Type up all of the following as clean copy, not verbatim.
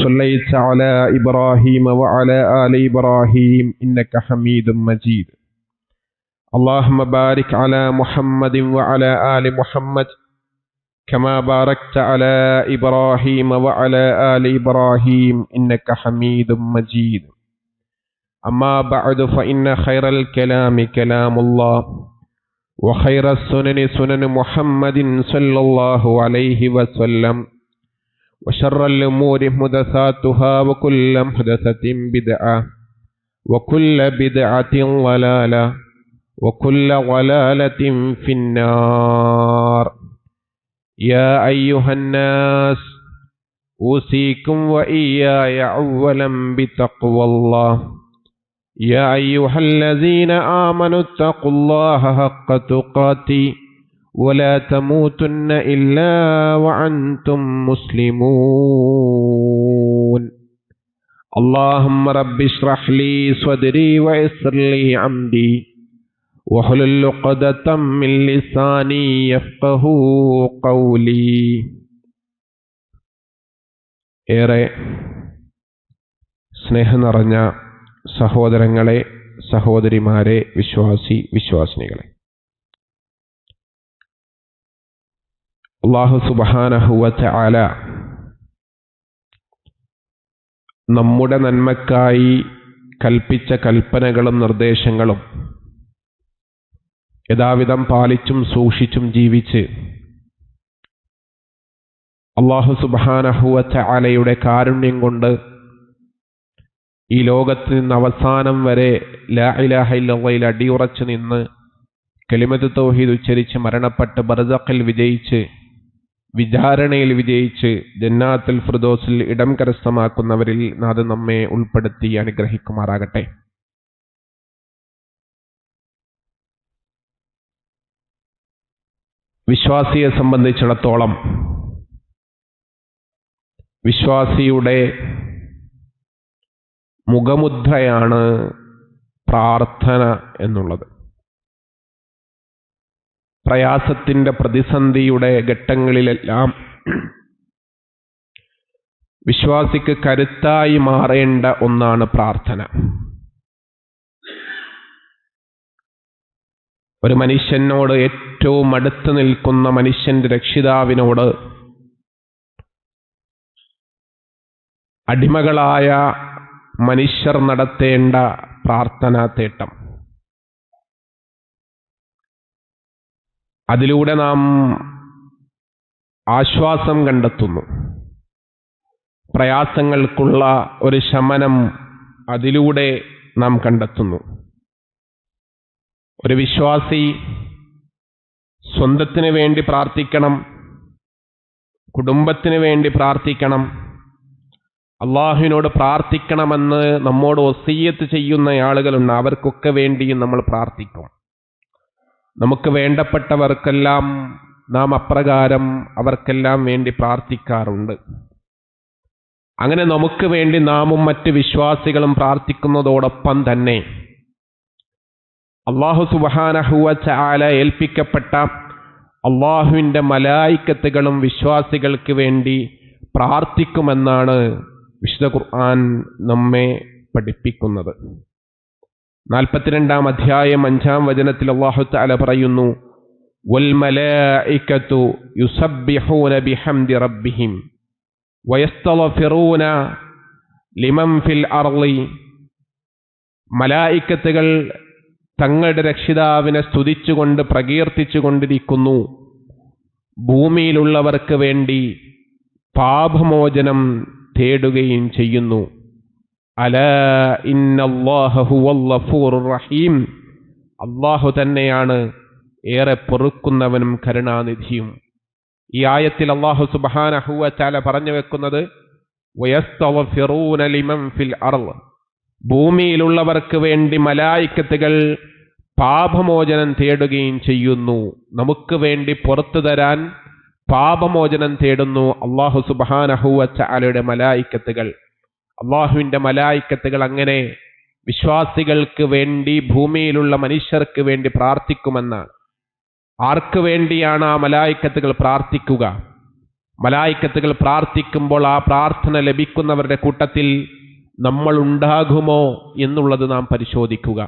صليت على إبراهيم وعلى آل إبراهيم إنك حميد مجيد. اللهم بارك على محمد وعلى آل محمد كما باركت على إبراهيم وعلى آل إبراهيم إنك حميد مجيد. أما بعد فإن خير الكلام كلام الله وخير السنن سنن محمد صلى الله عليه وسلم وشر الأمور محدثاتها وكل محدثة بدعة وكل بدعة ضلالة وكل ضلالة في النار. يا أيها الناس أوصيكم وإياي أولا بتقوى الله. يا أيها الذين آمنوا اتقوا الله حق تقاته ولا تموتن إلا وأنتم مسلمون. اللهم رب اشرح لي صدري ويسر لي أمري واحلل عقدة من لساني يفقهوا قولي. ഏറെ സ്നേഹം നിറഞ്ഞ സഹോദരങ്ങളെ, സഹോദരിമാരെ, വിശ്വാസിനികളെ, അല്ലാഹു സുബ്ഹാനഹു വ തആല നമ്മുടെ നന്മക്കായി കൽപ്പിച്ച കൽപ്പനകളും നിർദ്ദേശങ്ങളും യഥാവിധം പാലിച്ചും സൂക്ഷിച്ചും ജീവിച്ച് അല്ലാഹു സുബ്ഹാനഹു വ തആലയുടെ കാരുണ്യം കൊണ്ട് ഈ ലോകത്ത് നിന്ന് അവസാനം വരെ ലാ ഇലാഹ ഇല്ലല്ലാഹയിൽ അടിയുറച്ചു നിന്ന് കലിമത്ത് തൗഹീദ് ഉച്ചരിച്ച് മരണപ്പെട്ട് ബർസഖിൽ വിജയിച്ച് വിചാരണയിൽ വിജയിച്ച് ജന്നാത്തുൽ ഫിർദൗസിൽ ഇടം കരസ്ഥമാക്കുന്നവരിൽ നാഥൻ നമ്മെ ഉൾപ്പെടുത്തി അനുഗ്രഹിക്കുമാറാകട്ടെ. വിശ്വാസിയെ സംബന്ധിച്ചിടത്തോളം വിശ്വാസിയുടെ മുഖമുദ്രയാണ് പ്രാർത്ഥന എന്നുള്ളത്. പ്രയാസത്തിന്റെ പ്രതിസന്ധിയുടെ ഘട്ടങ്ങളിലെല്ലാം വിശ്വാസിക്ക് കരുത്തായി മാറേണ്ട ഒന്നാണ് പ്രാർത്ഥന. ഒരു മനുഷ്യനോട് ഏറ്റവും അടുത്ത് നിൽക്കുന്ന മനുഷ്യന്റെ രക്ഷിതാവിനോട് അടിമകളായ മനുഷ്യർ നടത്തേണ്ട പ്രാർത്ഥനാ തേട്ടം, അതിലൂടെ നാം ആശ്വാസം കണ്ടെത്തുന്നു. പ്രയാസങ്ങൾക്കുള്ള ഒരു ശമനം അതിലൂടെ നാം കണ്ടെത്തുന്നു. ഒരു വിശ്വാസി സ്വന്തത്തിന് വേണ്ടി പ്രാർത്ഥിക്കണം, കുടുംബത്തിന് വേണ്ടി പ്രാർത്ഥിക്കണം, അള്ളാഹുവിനോട് പ്രാർത്ഥിക്കണമെന്ന് നമ്മോട് വസിയ്യത്ത് ചെയ്യുന്ന ആളുകളുണ്ട്. അവർക്കൊക്കെ വേണ്ടിയും നമ്മൾ പ്രാർത്ഥിക്കും. നമുക്ക് വേണ്ടപ്പെട്ടവർക്കെല്ലാം നാം അപ്രകാരം അവർക്കെല്ലാം വേണ്ടി പ്രാർത്ഥിക്കാറുണ്ട്. അങ്ങനെ നമുക്ക് വേണ്ടി നാമും മറ്റ് വിശ്വാസികളും പ്രാർത്ഥിക്കുന്നതോടൊപ്പം തന്നെ അല്ലാഹു സുബ്ഹാനഹു വ തആല ഏൽപ്പിക്കപ്പെട്ട അള്ളാഹുവിൻ്റെ മലായിക്കത്തുകളും വിശ്വാസികൾക്ക് വേണ്ടി പ്രാർത്ഥിക്കുമെന്നാണ് വിശുദ്ധ ഖുർആൻ നമ്മെ പഠിപ്പിക്കുന്നത്. 42-ാം അധ്യായം 5-ാം വചനത്തിൽ അല്ലാഹു തആല പറയുന്നു, വൽ മലായികതു യുസബ്ബിഹൂന ബിഹംദി റബ്ബിഹിം വയസ്തഗ്ഫിറൂന ലിമൻ ഫിൽ അർളി. മലായികത്തുകൾ തങ്ങളുടെ രക്ഷിതാവിനെ സ്തുതിച്ചുകൊണ്ട് പ്രകീർത്തിച്ചുകൊണ്ടിരിക്കുന്നു, ഭൂമിയിലുള്ളവർക്ക് വേണ്ടി പാപമോചനം തേടുകയും ചെയ്യുന്നു. അലാ ഇന്നല്ലാഹ ഹുവൽ ഗഫൂറുർ റഹീം. അല്ലാഹു തന്നെയാണ് ഏറെ പൊറുക്കുന്നവനും കരുണാനിധിയും. ഈ ആയത്തിൽ അല്ലാഹു സുബ്ഹാനഹു വ തആല പറഞ്ഞു വെക്കുന്നത് വയസ്തഗ്ഫിറൂന ലിമൻ ഫിൽ അർള്. ഭൂമിയിലുള്ളവർക്ക് വേണ്ടി മലായിക്കത്തുകൾ പാപമോചനം തേടുകയും ചെയ്യുന്നു. നമുക്ക് വേണ്ടി പുറത്തു തരാൻ പാപമോചനം തേടുന്നു അല്ലാഹു സുബ്ഹാനഹു വ തആലയുടെ മലായിക്കത്തുകൾ. അല്ലാഹുവിൻ്റെ മലായിക്കത്തുകൾ അങ്ങനെ വിശ്വാസികൾക്ക് വേണ്ടി, ഭൂമിയിലുള്ള മനുഷ്യർക്ക് വേണ്ടി പ്രാർത്ഥിക്കുമെന്നാണ്. ആർക്ക് വേണ്ടിയാണ് ആ മലായിക്കത്തുകൾ പ്രാർത്ഥിക്കുക? മലായിക്കത്തുകൾ പ്രാർത്ഥിക്കുമ്പോൾ ആ പ്രാർത്ഥന ലഭിക്കുന്നവരുടെ കൂട്ടത്തിൽ നമ്മൾ ഉണ്ടാകുമോ എന്നുള്ളത് നാം പരിശോധിക്കുക.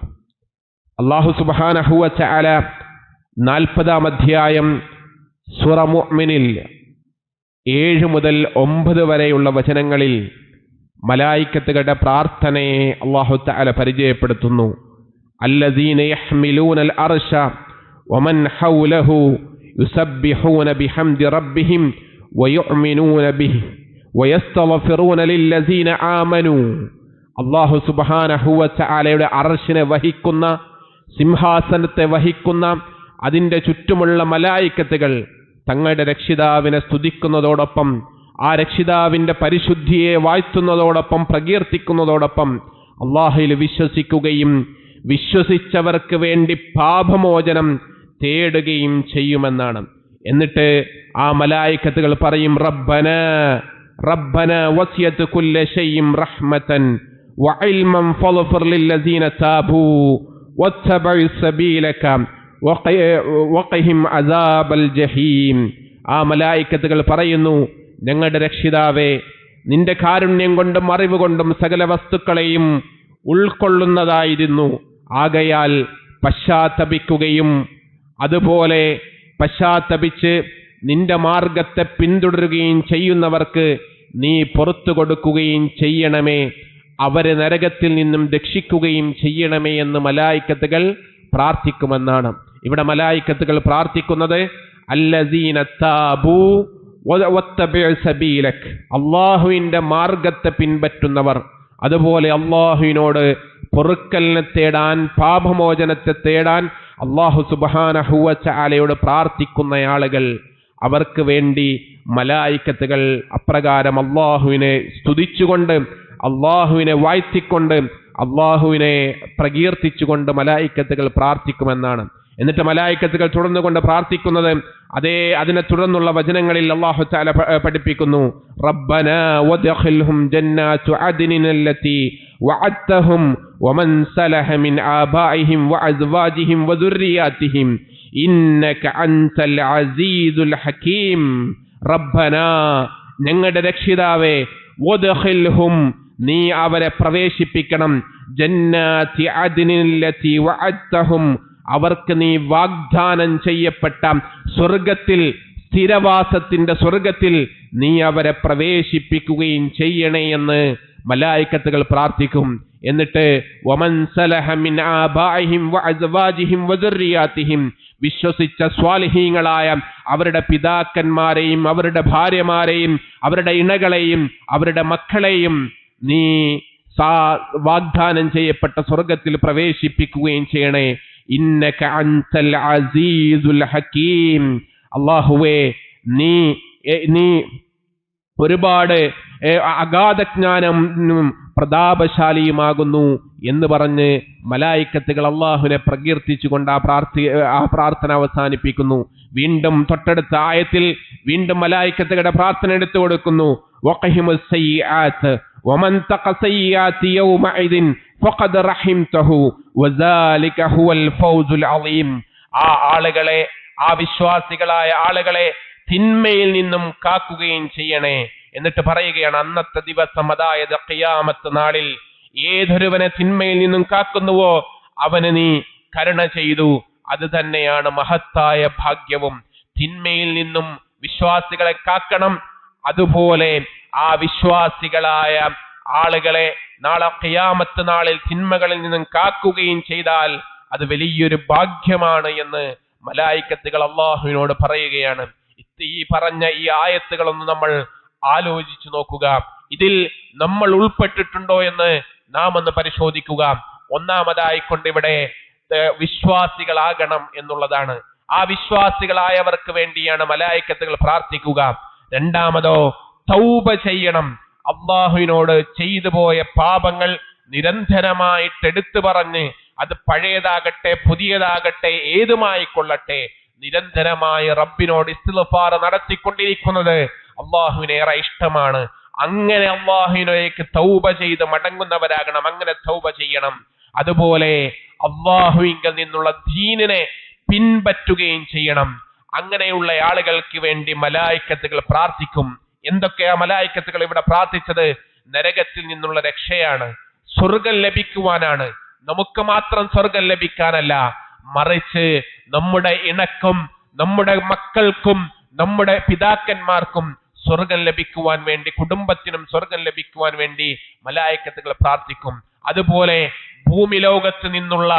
അല്ലാഹു സുബ്ഹാനഹു വ തആല 40-ാം അധ്യായം സൂറ മുഅ്മിനിൽ 7 മുതൽ 9 വരെയുള്ള വചനങ്ങളിൽ മലായിക്കത്തുകളുടെ പ്രാർത്ഥനയെ അല്ലാഹു തആല പരിചയപ്പെടുത്തുന്നു. അല്ലദീന യഹ്മിലൂനൽ അർശ വമൻ ഹൗലഹു യുസബ്ബിഹൂന ബിഹംദി റബ്ബിഹിം വയുഅ്മിനൂന ബിഹി വയസ്തഗ്ഫിറൂന ലില്ലദീന ആമനൂ. അല്ലാഹു സുബ്ഹാനഹു വ തആലയുടെ അർശിനെ വഹിക്കുന്ന, സിംഹാസനത്തെ വഹിക്കുന്ന അതിൻ്റെ ചുറ്റുമുള്ള മലായിക്കത്തുകൾ തങ്ങളുടെ രക്ഷിതാവിനെ സ്തുതിക്കുന്നതോടൊപ്പം ആ രക്ഷിതാവിൻ്റെ പരിശുദ്ധിയെ വാഴ്ത്തുന്നതോടൊപ്പം പ്രകീർത്തിക്കുന്നതോടൊപ്പം അല്ലാഹുവിൽ വിശ്വസിക്കുകയും വിശ്വസിച്ചവർക്ക് വേണ്ടി പാപമോചനം തേടുകയും ചെയ്യുമെന്നാണ്. എന്നിട്ട് ആ മലായിക്കത്തുകൾ പറയും, റബ്ബന വസിയത കുല്ല ശൈഇൻ റഹ്മതൻ വഇൽമൻ ഫഗ്ഫിർ ലില്ലദീന താബൂ വത്തബഉ സബീലക വഖിഹിം അസാബൽ ജഹീം. ആ മലായിക്കത്തുകൾ പറയുന്നു, ഞങ്ങളുടെ രക്ഷിതാവേ, നിന്റെ കാരുണ്യം കൊണ്ടും അറിവ് കൊണ്ടും സകല വസ്തുക്കളെയും ഉൾക്കൊള്ളുന്നതായിരുന്നു. ആകയാൽ പശ്ചാത്തപിക്കുകയും അതുപോലെ പശ്ചാത്തപിച്ച് നിന്റെ മാർഗത്തെ പിന്തുടരുകയും ചെയ്യുന്നവർക്ക് നീ പുറത്തു കൊടുക്കുകയും ചെയ്യണമേ, അവരെ നരകത്തിൽ നിന്നും രക്ഷിക്കുകയും ചെയ്യണമേ എന്ന് മലായിക്കത്തുകൾ പ്രാർത്ഥിക്കുമെന്നാണ്. ഇവിടെ മലായിക്കത്തുകൾ പ്രാർത്ഥിക്കുന്നത് അല്ലദീന താബൂ വത്തബിഉ സബീലക്, അല്ലാഹുവിൻ്റെ മാർഗത്തെ പിൻപറ്റുന്നവർ, അതുപോലെ അല്ലാഹുവിനോട് പൊറുക്കലിനെ തേടാൻ, പാപമോചനത്തെ തേടാൻ അല്ലാഹു സുബ്ഹാനഹു വ തആലയോട് പ്രാർത്ഥിക്കുന്ന ആളുകൾ, അവർക്ക് വേണ്ടി മലായിക്കത്തുകൾ അപ്രകാരം അല്ലാഹുവിനെ സ്തുതിച്ചുകൊണ്ട്, അല്ലാഹുവിനെ വാഴ്ത്തിക്കൊണ്ട്, അല്ലാഹുവിനെ പ്രകീർത്തിച്ചുകൊണ്ട് മലായിക്കത്തുകൾ പ്രാർത്ഥിക്കുമെന്നാണ്. എന്നിട്ട് മലായിക്കത്തുകൾ തുടർന്നുകൊണ്ട് പ്രാർത്ഥിക്കുന്നത് അതിനെ തുടർന്നുള്ള വചനങ്ങളിൽ അല്ലാഹു തആല പഠിപ്പിക്കുന്നു, റബ്ബനാ വദ്ഖിൽഹും ജന്നാതു അദ്നിൻ അല്ലതി വഅദ്തഹും വമൻ സലഹ മിൻ ആബാഇഹിം വഅസ്വാജിഹിം വദുർരിയാതിഹിം ഇന്നക അൻതൽ അസീസുൽ ഹകീം. റബ്ബനാ, ഞങ്ങളുടെ രക്ഷിതാവേ, വദ്ഖിൽഹും, നീ അവരെ പ്രവേശിപ്പിക്കണം, ജന്നാതി അദ്നിൻ അല്ലതി വഅദ്തഹും, അവർക്ക് നീ വാഗ്ദാനം ചെയ്യപ്പെട്ട സ്വർഗത്തിൽ, സ്ഥിരവാസത്തിന്റെ സ്വർഗത്തിൽ നീ അവരെ പ്രവേശിപ്പിക്കുകയും ചെയ്യണേ എന്ന് മലായിക്കത്തുകൾ പ്രാർത്ഥിക്കും. എന്നിട്ട് വമൻ സലഹ മിൻ ആബാഇഹിം വഅസ്വാജിഹിം വദുർരിയാതിഹിം, വിശ്വസിച്ച സ്വാലിഹീങ്ങളായ അവരുടെ പിതാക്കന്മാരെയും അവരുടെ ഭാര്യമാരെയും അവരുടെ ഇണകളെയും അവരുടെ മക്കളെയും നീ വാഗ്ദാനം ചെയ്യപ്പെട്ട സ്വർഗത്തിൽ പ്രവേശിപ്പിക്കുകയും ചെയ്യണേ. ഇന്നക അൻതൽ അസീസുൽ ഹകീം, അല്ലാഹുവേ, നീ ഒരുപാട് അഗാധജ്ഞാനം പ്രതാപശാലിയുമാകുന്നു എന്ന് പറഞ്ഞ് മലായിക്കത്തുകൾ അല്ലാഹുവിനെ പ്രകീർത്തിച്ചുകൊണ്ട് ആ പ്രാർത്ഥന അവസാനിപ്പിക്കുന്നു. വീണ്ടും തൊട്ടടുത്ത ആയത്തിൽ വീണ്ടും മലായിക്കത്തുകളുടെ പ്രാർത്ഥന എടുത്തു കൊടുക്കുന്നു, വഖിഹിമുസ് സയ്യിആത്ത് വമൻ തഖ സയ്യിആതി യൗമഇദിൻ ഫഖദ് റഹിംതഹു വദാലിക ഹുവൽ ഫൗസുൽ അളീം. ആ ആളുകളെ, ആ വിശ്വാസികളായ ആളുകളെ തിന്മയിൽ നിന്നും കാക്കുകയും ചെയ്യണേ. എന്നിട്ട് പറയുകയാണ്, അന്നത്തെ ദിവസം, അതായത് ഖിയാമത്ത് നാളിൽ ഏതൊരുവനെ തിന്മയിൽ നിന്നും കാക്കുന്നുവോ അവന് നീ കരുണ ചെയ്തു. അത് തന്നെയാണ് മഹത്തായ ഭാഗ്യവും. തിന്മയിൽ നിന്നും വിശ്വാസികളെ കാക്കണം, അതുപോലെ ആ വിശ്വാസികളായ ആളുകളെ നാളെ ഖിയാമത്ത് നാളിൽ തിന്മകളിൽ നിന്നും കാക്കുകയും ചെയ്താൽ അത് വലിയൊരു ഭാഗ്യമാണ് എന്ന് മലായിക്കത്തുകൾ അല്ലാഹുവിനോട് പറയുകയാണ്. ഈ പറഞ്ഞ ഈ ആയത്തുകളൊന്ന് നമ്മൾ ആലോചിച്ചു നോക്കുക. ഇതിൽ നമ്മൾ ഉൾപ്പെട്ടിട്ടുണ്ടോ എന്ന് നാം ഒന്ന് പരിശോധിക്കുക. ഒന്നാമതായിക്കൊണ്ട് ഇവിടെ വിശ്വാസികളാകണം എന്നുള്ളതാണ്. ആ വിശ്വാസികളായവർക്ക് വേണ്ടിയാണ് മലായിക്കത്തുകൾ പ്രാർത്ഥിക്കുക. രണ്ടാമതോ തൗബ ചെയ്യണം. അല്ലാഹുവിനോട് ചെയ്തു പോയ പാപങ്ങൾ നിരന്തരമായിട്ട് എടുത്തു പറഞ്ഞ്, അത് പഴയതാകട്ടെ പുതിയതാകട്ടെ ഏതുമായിക്കൊള്ളട്ടെ, നിരന്തരമായി റബ്ബിനോട് ഇസ്തിഗ്ഫാർ നടത്തിക്കൊണ്ടിരിക്കുന്നത് അല്ലാഹുവിന് ഏറെ ഇഷ്ടമാണ്. അങ്ങനെ അല്ലാഹുവിലേക്ക് തൗബ ചെയ്ത് മടങ്ങുന്നവരാകണം. അങ്ങനെ തൗബ ചെയ്യണം. അതുപോലെ അല്ലാഹുവിങ്കിൽ നിന്നുള്ള ദീനിനെ പിൻപറ്റുകയും ചെയ്യണം. അങ്ങനെയുള്ള ആളുകൾക്ക് വേണ്ടി മലായിക്കത്തുകൾ പ്രാർത്ഥിക്കും. എന്തൊക്കെയാ മലായിക്കത്തുകൾ ഇവിടെ പ്രാർത്ഥിച്ചത്? നരകത്തിൽ നിന്നുള്ള രക്ഷയാണ്, സ്വർഗം ലഭിക്കുവാനാണ്. നമുക്ക് മാത്രം സ്വർഗം ലഭിക്കാനല്ല, മറിച്ച് നമ്മുടെ ഇണക്കും നമ്മുടെ മക്കൾക്കും നമ്മുടെ പിതാക്കന്മാർക്കും സ്വർഗം ലഭിക്കുവാൻ വേണ്ടി, കുടുംബത്തിനും സ്വർഗം ലഭിക്കുവാൻ വേണ്ടി മലായിക്കത്തുകൾ പ്രാർത്ഥിക്കും. അതുപോലെ ഭൂമി ലോകത്ത് നിന്നുള്ള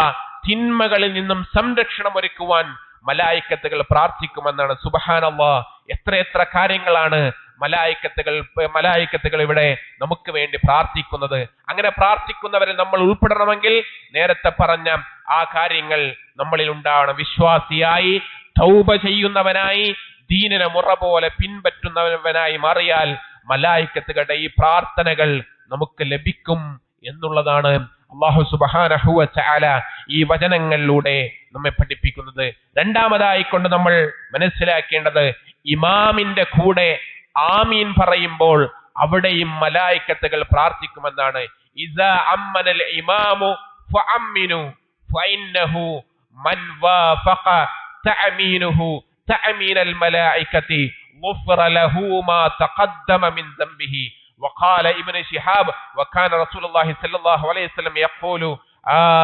തിന്മകളിൽ നിന്നും സംരക്ഷണം ഒരുക്കുവാൻ മലായിക്കത്തുകൾ പ്രാർത്ഥിക്കുമെന്നാണ്. സുബ്ഹാനല്ലാഹ്, എത്ര കാര്യങ്ങളാണ് മലായിക്കത്തുകൾ ഇവിടെ നമുക്ക് വേണ്ടി പ്രാർത്ഥിക്കുന്നത്. അങ്ങനെ പ്രാർത്ഥിക്കുന്നവരിൽ നമ്മൾ ഉൾപ്പെടണമെങ്കിൽ നേരത്തെ പറഞ്ഞ ആ കാര്യങ്ങൾ നമ്മളിൽ ഉണ്ടാവണം. വിശ്വാസിയായി തൗബ ചെയ്യുന്നവനായി ദീനിനെ മുറ പോലെ പിൻപറ്റുന്നവനായി മാറിയാൽ മലായിക്കത്തുകളുടെ ഈ പ്രാർത്ഥനകൾ നമുക്ക് ലഭിക്കും എന്നുള്ളതാണ് അല്ലാഹു സുബ്ഹാനഹു വ തആല ഈ വചനങ്ങളിലൂടെ നമ്മെ പഠിപ്പിക്കുന്നത്. രണ്ടാമതായി കൊണ്ട് നമ്മൾ മനസ്സിലാക്കേണ്ടത്, ഇമാമിന്റെ കൂടെ ആമീൻ പറയുമ്പോൾ അവിടെയും മലായിക്കത്തുകൾ പ്രാർത്ഥിക്കുമെന്നാണ്. ഇദാ അമ്മനൽ ഇമാമു ഫഅമ്മിനു ഫഇന്നഹു മൻ വാഫഖ തഅമീനുഹു തഅമീനൽ മലായികതി ഗുഫിറ ലഹു മാ തഖദ്ദമ മിൻ ദംബിഹി. وقال ابن شهاب وكان رسول الله صلى الله عليه وسلم يقول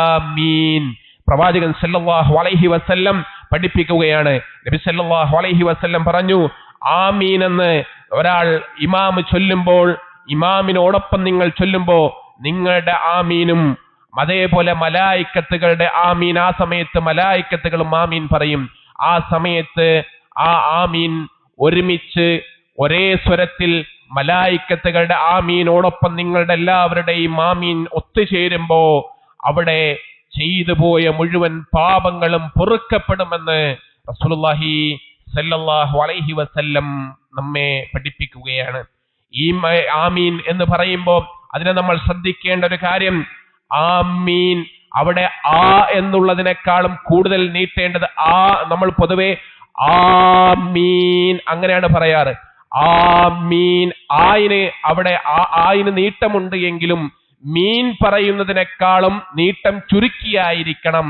آمين. പ്രവാചകൻ സല്ലല്ലാഹു അലൈഹി വസല്ലം പഠിപ്പിക്കുകയാണ്. നബി സല്ലല്ലാഹു അലൈഹി വസല്ലം പറഞ്ഞു, ആമീൻ എന്ന് ഒരാൾ ഇമാം ചൊല്ലുമ്പോൾ, ഇമാമിനോടൊപ്പം നിങ്ങൾ ചൊല്ലുമ്പോൾ നിങ്ങളുടെ ആമീനും അതേപോലെ മലായിക്കത്തുകളുടെ ആമീൻ, ആ സമയത്ത് മലായിക്കത്തുകളും ആമീൻ പറയും. ആ സമയത്ത് ആ ആമീൻ ഒരുമിച്ച് ഒരേ സ്വരത്തിൽ മലായിക്കത്തുകളുടെ ആമീനോടൊപ്പം നിങ്ങളുടെ എല്ലാവരുടെയും ആമീൻ ഒത്തുചേരുമ്പോ അവിടെ ചെയ്തു പോയ മുഴുവൻ പാപങ്ങളും പൊറുക്കപ്പെടുമെന്ന് റസൂലുള്ളാഹി സല്ലല്ലാഹു അലൈഹി വസല്ലം നമ്മെ പഠിപ്പിക്കുകയാണ്. ഈ ആമീൻ എന്ന് പറയുമ്പോൾ അതിനെ നമ്മൾ ശ്രദ്ധിക്കേണ്ട ഒരു കാര്യം, ആമീൻ അവിടെ ആ എന്നുള്ളതിനേക്കാളും കൂടുതൽ നീട്ടേണ്ടത് ആ. നമ്മൾ പൊതുവെ ആമീൻ അങ്ങനെയാണ് പറയാറ്. ആമീൻ, ആയിന് അവിടെ ആയിന് നീട്ടമുണ്ട് എങ്കിലും മീൻ പറയുന്നതിനേക്കാളും നീട്ടം ചുരുക്കിയായിരിക്കണം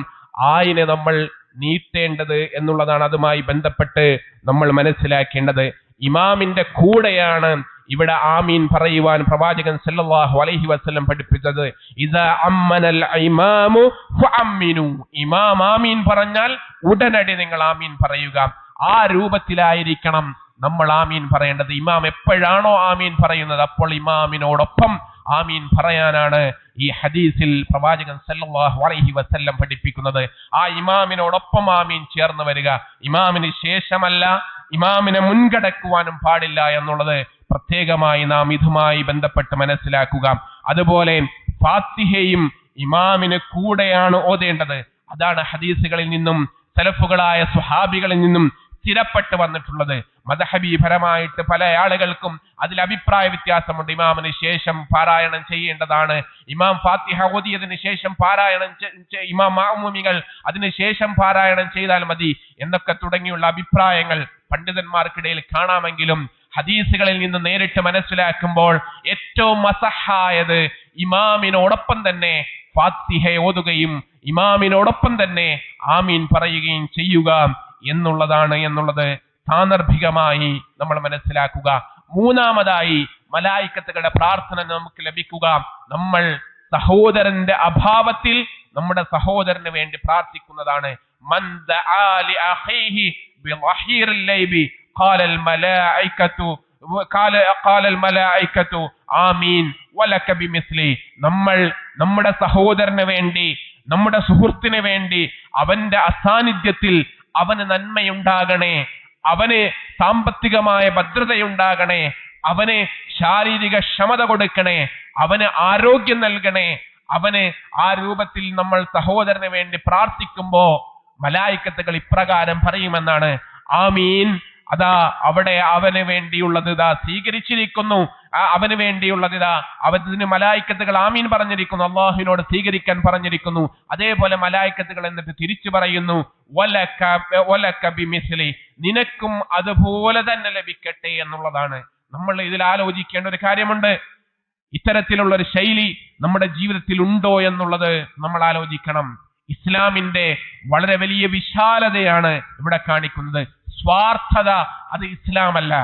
ആയിനെ നമ്മൾ നീട്ടേണ്ടത് എന്നുള്ളതാണ് അതുമായി ബന്ധപ്പെട്ട് നമ്മൾ മനസ്സിലാക്കേണ്ടത്. ഇമാമിന്റെ കൂടെയാണ് ഇവിടെ ആമീൻ പറയുവാൻ പ്രവാചകൻ സല്ലല്ലാഹു അലൈഹി വസല്ലം പഠിപ്പിച്ചത്. ഇദാ അമ്മനൽ ഇമാമു ഫഅമ്മിനു. ഇമാം ആമീൻ പറഞ്ഞാൽ ഉടനടി നിങ്ങൾ ആമീൻ പറയുക. ആ രൂപത്തിലായിരിക്കണം നമ്മൾ ആമീൻ പറയേണ്ടത്. ഇമാം എപ്പോഴാണോ ആമീൻ പറയുന്നത് അപ്പോൾ ഇമാമിനോടൊപ്പം ആമീൻ പറയാനാണ് ഈ ഹദീസിൽ പ്രവാചകൻ സല്ലല്ലാഹു അലൈഹി വസല്ലം പഠിപ്പിക്കുന്നത്. ആ ഇമാമിനോടൊപ്പം ആമീൻ ചേർന്ന് വരിക. ഇമാമിന് ശേഷമല്ല, ഇമാമിനെ മുൻകടക്കുവാനും പാടില്ല എന്നുള്ളത് പ്രത്യേകമായി നാം ഇതുമായി ബന്ധപ്പെട്ട് മനസ്സിലാക്കുക. അതുപോലെ ഫാത്തിഹയും ഇമാമിന് കൂടെയാണ് ഓതേണ്ടത്. അതാണ് ഹദീസുകളിൽ നിന്നും സലഫുകളായ സ്വഹാബികളിൽ നിന്നും സ്ഥിരപ്പെട്ട് വന്നിട്ടുള്ളത്. മദ്ഹബീപരമായിട്ട് പല ആളുകൾക്കും അതിൽ അഭിപ്രായ വ്യത്യാസമുണ്ട്. ഇമാമിന് ശേഷം പാരായണം ചെയ്യേണ്ടതാണ്, ഇമാം ഫാത്തിഹ ഓതിയതിനു ശേഷം പാരായണം ഇമാം മഅ്മൂമികൾ അതിനുശേഷം പാരായണം ചെയ്താൽ മതി എന്നൊക്കെ തുടങ്ങിയുള്ള അഭിപ്രായങ്ങൾ പണ്ഡിതന്മാർക്കിടയിൽ കാണാമെങ്കിലും ഹദീസുകളിൽ നിന്ന് നേരിട്ട് മനസ്സിലാക്കുമ്പോൾ ഏറ്റവും അസഹായത് ഇമാമിനോടൊപ്പം തന്നെ ഫാത്തിഹ ഓതുകയും ഇമാമിനോടൊപ്പം തന്നെ ആമീൻ പറയുകയും ചെയ്യുക എന്നുള്ളത് സാന്ദർഭികമായി നമ്മൾ മനസ്സിലാക്കുക. മൂന്നാമതായി മലായിക്കത്തുകളുടെ പ്രാർത്ഥന നമുക്ക് ലഭിക്കുക, നമ്മൾ സഹോദരന്റെ അഭാവത്തിൽ നമ്മുടെ സഹോദരന് വേണ്ടി പ്രാർത്ഥിക്കുന്നതാണ്. മൻ ദആ ലി അഖീഹി ബിളഹീറിൽ ലൈബി ഖാലൽ മലായികതു ആമീൻ വലക ബിമിസ്ലി. നമ്മൾ നമ്മുടെ സഹോദരന് വേണ്ടി, നമ്മുടെ സുഹൃത്തിന് വേണ്ടി അവന്റെ അസാന്നിധ്യത്തിൽ അവന് നന്മയുണ്ടാകണേ, അവന് സാമ്പത്തികമായ ഭദ്രതയുണ്ടാകണേ, അവന് ശാരീരിക ക്ഷമത കൊടുക്കണേ, അവന് ആരോഗ്യം നൽകണേ, അവന് ആ രൂപത്തിൽ നമ്മൾ സഹോദരന് വേണ്ടി പ്രാർത്ഥിക്കുമ്പോ മലായിക്കത്തുകൾ ഇപ്രകാരം പറയുമെന്നാണ്. ആമീൻ, അതാ അവിടെ അവന് വേണ്ടിയുള്ളത് ഇതാ സ്വീകരിച്ചിരിക്കുന്നു, അവന് വേണ്ടിയുള്ളത് ഇതാ അവന് മലായിക്കത്തുകൾ ആമീൻ പറഞ്ഞിരിക്കുന്നു, അള്ളാഹുവിനോട് സ്വീകരിക്കാൻ പറഞ്ഞിരിക്കുന്നു. അതേപോലെ മലായിക്കത്തുകൾ എന്നിട്ട് തിരിച്ചു പറയുന്നു വലക ബിമിസ്ലി, നിനക്കും അതുപോലെ തന്നെ ലഭിക്കട്ടെ എന്നുള്ളതാണ്. നമ്മൾ ഇതിൽ ആലോചിക്കേണ്ട ഒരു കാര്യമുണ്ട്. ഇത്തരത്തിലുള്ള ഒരു ശൈലി നമ്മുടെ ജീവിതത്തിൽ ഉണ്ടോ എന്നുള്ളത് നമ്മൾ ആലോചിക്കണം. ഇസ്ലാമിന്റെ വളരെ വലിയ വിശാലതയാണ് ഇവിടെ കാണിക്കുന്നത്. സ്വാർത്ഥത അത് ഇസ്ലാമല്ല,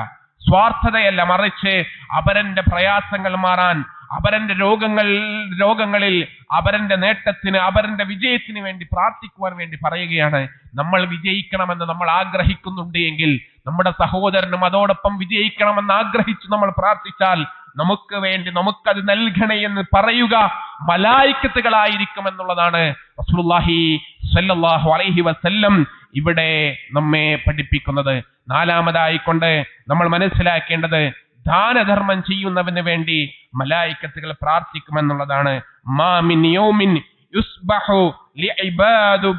സ്വാർത്ഥതയല്ല, മറിച്ച് അവരന്റെ പ്രയാസങ്ങൾ മാറാൻ, അവരന്റെ രോഗങ്ങളിൽ അവരന്റെ നേട്ടത്തിന്, അവരന്റെ വിജയത്തിന് വേണ്ടി പ്രാർത്ഥിക്കുവാൻ വേണ്ടി പറയുകയാണ്. നമ്മൾ വിജയിക്കണമെന്ന് നമ്മൾ ആഗ്രഹിക്കുന്നുണ്ട് എങ്കിൽ നമ്മുടെ സഹോദരനും അതോടൊപ്പം വിജയിക്കണമെന്ന് ആഗ്രഹിച്ച് നമ്മൾ പ്രാർത്ഥിച്ചാൽ നമുക്ക് വേണ്ടി നമുക്കത് നൽകണേ എന്ന് പറയുക മലായിക്കത്തുകളായിരിക്കും എന്നുള്ളതാണ് റസൂലുള്ളാഹി സ്വല്ലല്ലാഹു അലൈഹി വസല്ലം ഇവിടെ നമ്മെ പഠിപ്പിക്കുന്നത്. നാലാമതായിക്കൊണ്ട് നമ്മൾ മനസ്സിലാക്കേണ്ടത് ദാനധർമ്മം ചെയ്യുന്നവന് വേണ്ടി മലായിക്കത്തുകൾ പ്രാർത്ഥിക്കുമെന്നുള്ളതാണ്. മാ മിൻ യൗമിൻ യുസ്ബഹു ലിഇബാദു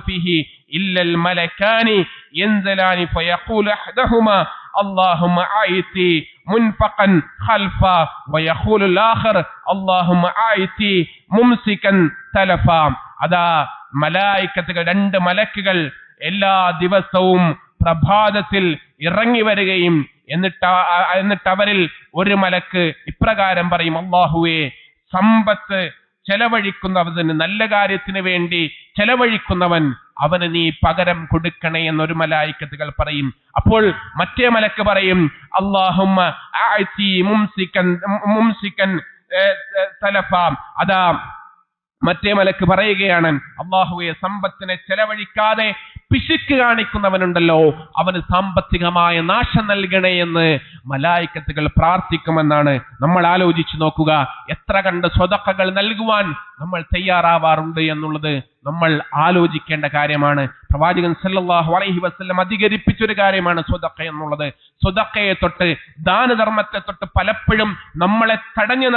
ഫീഹി ഇല്ലൽ മലകാനി യൻസലാനി ഫയഖൂലു അഹദഹുമാ اللهم آيتي منفقا خلفا ويقول الآخر اللهم آيتي ممسكا تلفا. അതാ മലായിക്കത്തുകൾ, രണ്ട് മലക്കുകൾ ദിവസവും പ്രഭാതത്തിൽ ഇറങ്ങി വരികയും എന്നിട്ട് അവരിൽ ഒരു മലക്ക് ഇപ്രകാരം പറയും, അല്ലാഹുവേ, സമ്പത്ത് ചെലവഴിക്കുന്നവന്, നല്ല കാര്യത്തിന് വേണ്ടി ചെലവഴിക്കുന്നവൻ, അവന് നീ പകരം കൊടുക്കണേ എന്നൊരു മലായിക്കത്തുകൾ പറയും. അപ്പോൾ മറ്റേ മലക്ക് പറയും, അല്ലാഹുമ്മ ആഇതി മുംസികൻ തലഫ. അതാ മറ്റേ മലക്ക് പറയുകയാണ്, അല്ലാഹുവേ, സമ്പത്തിനെ ചെലവഴിക്കാതെ പിശുക്ക് കാണിക്കുന്നവനുണ്ടല്ലോ, അവന് സാമ്പത്തികമായ നാശം നൽകണേ എന്ന് മലായിക്കത്തുകൾ പ്രാർത്ഥിക്കുമെന്നാണ്. നമ്മൾ ആലോചിച്ചു നോക്കുക, എത്ര കണ്ട് സ്വതക്കകൾ നൽകുവാൻ നമ്മൾ തയ്യാറാവാറുണ്ട് എന്നുള്ളത് നമ്മൾ ആലോചിക്കേണ്ട കാര്യമാണ്. പ്രവാചകൻ സല്ലല്ലാഹു അലൈഹി വസല്ലം അധികരിപ്പിച്ചൊരു കാര്യമാണ് സ്വതക്ക എന്നുള്ളത്. സ്വതക്കയെ തൊട്ട്, ദാനധർമ്മത്തെ തൊട്ട് പലപ്പോഴും നമ്മളെ തടഞ്ഞു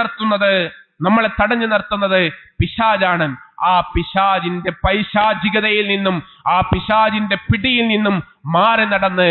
നിർത്തുന്നത് പിശാചാണ്. ആ പിശാചിന്റെ പൈശാചികതയിൽ നിന്നും, ആ പിശാചിന്റെ പിടിയിൽ നിന്നും മാറി നടന്ന്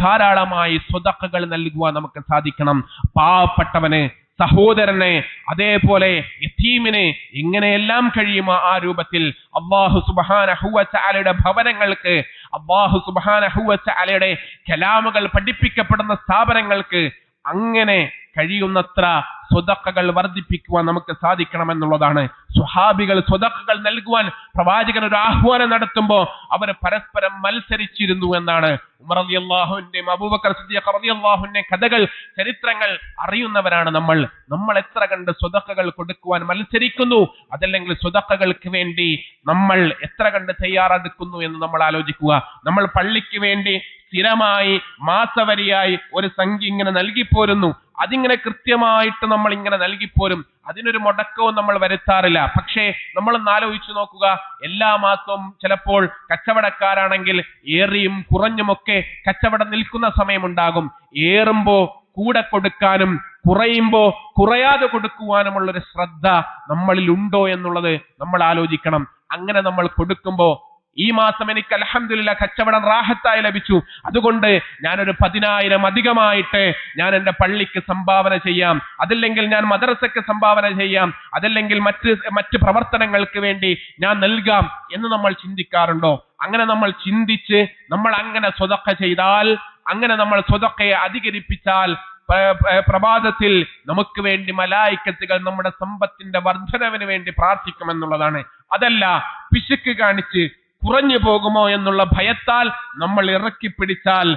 ധാരാളമായി സ്വതക്കകൾ നൽകുവാൻ നമുക്ക് സാധിക്കണം. പാവപ്പെട്ടവന്, സഹോദരനെ, അതേപോലെ യതീമിന് എങ്ങനെയെല്ലാം കഴിയുമോ ആ രൂപത്തിൽ അല്ലാഹു സുബ്ഹാനഹു വ തആലയുടെ ഭവനങ്ങൾക്ക്, അല്ലാഹു സുബ്ഹാനഹു വ തആലയുടെ കലാമുകൾ പഠിപ്പിക്കപ്പെടുന്ന സ്ഥാപനങ്ങൾക്ക് അങ്ങനെ കഴിയുന്നത്ര സ്വതക്കകൾ വർദ്ധിപ്പിക്കുവാൻ നമുക്ക് സാധിക്കണമെന്നുള്ളതാണ്. സ്വഹാബികൾ സ്വതക്കകൾ നൽകുവാൻ പ്രവാചകൻ ഒരു ആഹ്വാനം നടത്തുമ്പോൾ അവർ പരസ്പരം മത്സരിച്ചിരുന്നു എന്നാണ്. ഉമർ റളിയല്ലാഹുവിന്റെയും അബൂബക്കർ സിദ്ദീഖ് റളിയല്ലാഹുവിന്റെയും കഥകൾ, ചരിത്രങ്ങൾ അറിയുന്നവരാണ് നമ്മൾ എത്ര കണ്ട് സ്വതക്കകൾ കൊടുക്കുവാൻ മത്സരിക്കുന്നു, അതല്ലെങ്കിൽ സ്വതക്കകൾക്ക് വേണ്ടി നമ്മൾ എത്ര കണ്ട് തയ്യാറെടുക്കുന്നു എന്ന് നമ്മൾ ആലോചിക്കുക. നമ്മൾ പള്ളിക്ക് വേണ്ടി സ്ഥിരമായി മാസവരിയായി ഒരു സംഖ്യ ഇങ്ങനെ നൽകിപ്പോരുന്നു. അതിങ്ങനെ കൃത്യമായിട്ട് നമ്മൾ ഇങ്ങനെ നൽകിപ്പോരും, അതിനൊരു മുടക്കവും നമ്മൾ വരുത്താറില്ല. പക്ഷേ നമ്മളൊന്ന് ആലോചിച്ചു നോക്കുക, എല്ലാ മാസവും ചിലപ്പോൾ കച്ചവടക്കാരാണെങ്കിൽ ഏറിയും കുറഞ്ഞുമൊക്കെ കച്ചവടം നിൽക്കുന്ന സമയമുണ്ടാകും. ഏറുമ്പോ കൂടെ കൊടുക്കാനും കുറയുമ്പോ കുറയാതെ കൊടുക്കുവാനുമുള്ളൊരു ശ്രദ്ധ നമ്മളിൽ ഉണ്ടോ എന്നുള്ളത് നമ്മൾ ആലോചിക്കണം. അങ്ങനെ നമ്മൾ കൊടുക്കുമ്പോ, ഈ മാസം എനിക്ക് അൽഹംദുലില്ലാഹ് കച്ചവടം റാഹത്തായി ലഭിച്ചു, അതുകൊണ്ട് ഞാനൊരു 10,000 അധികമായിട്ട് ഞാൻ എൻ്റെ പള്ളിക്ക് സംഭാവന ചെയ്യാം, അതല്ലെങ്കിൽ ഞാൻ മദ്രസക്ക് സംഭാവന ചെയ്യാം, അതല്ലെങ്കിൽ മറ്റ് പ്രവർത്തനങ്ങൾക്ക് വേണ്ടി ഞാൻ നൽകാം എന്ന് നമ്മൾ ചിന്തിക്കാറുണ്ടോ? അങ്ങനെ നമ്മൾ ചിന്തിച്ച് നമ്മൾ അങ്ങനെ സ്വതക്ക ചെയ്താൽ, അങ്ങനെ നമ്മൾ സ്വതക്കയെ അധികരിപ്പിച്ചാൽ പ്രഭാതത്തിൽ നമുക്ക് വേണ്ടി മലായിക്കത്തുകൾ നമ്മുടെ സമ്പത്തിന്റെ വർധനവിന് വേണ്ടി പ്രാർത്ഥിക്കുമെന്നുള്ളതാണ്. അതല്ല, പിശുക്ക് കാണിച്ച് കുറഞ്ഞു പോകുമോ എന്നുള്ള ഭയത്താൽ നമ്മൾ ഇറക്കി പിടിച്ചാൽ